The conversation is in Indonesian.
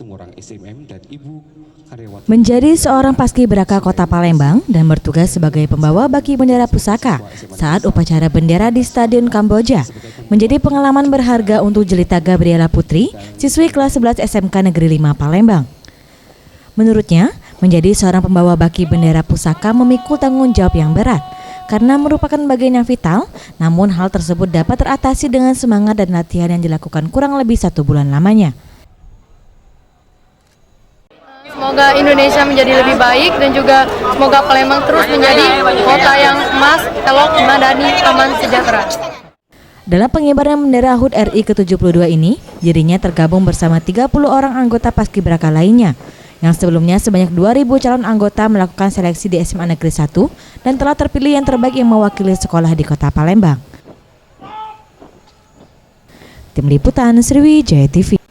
orang SMM dan ibu karyawan. Menjadi seorang paskibraka Kota Palembang dan bertugas sebagai pembawa baki bendera pusaka saat upacara bendera di Stadion Kamboja menjadi pengalaman berharga untuk Jelita Gabriela Putri, siswi kelas 11 SMK Negeri 5 Palembang. Menurutnya, menjadi seorang pembawa baki bendera pusaka memikul tanggung jawab yang berat karena merupakan bagian yang vital, namun hal tersebut dapat teratasi dengan semangat dan latihan yang dilakukan kurang lebih 1 bulan lamanya. Semoga Indonesia menjadi lebih baik dan juga semoga Palembang terus menjadi kota yang emas, elok, madani, aman, sejahtera. Dalam pengibaran bendera HUT RI ke-72 ini, dirinya tergabung bersama 30 orang anggota paskibraka lainnya, yang sebelumnya sebanyak 2.000 calon anggota melakukan seleksi di SMA Negeri 1 dan telah terpilih yang terbaik yang mewakili sekolah di Kota Palembang. Tim Liputan Sriwijaya TV.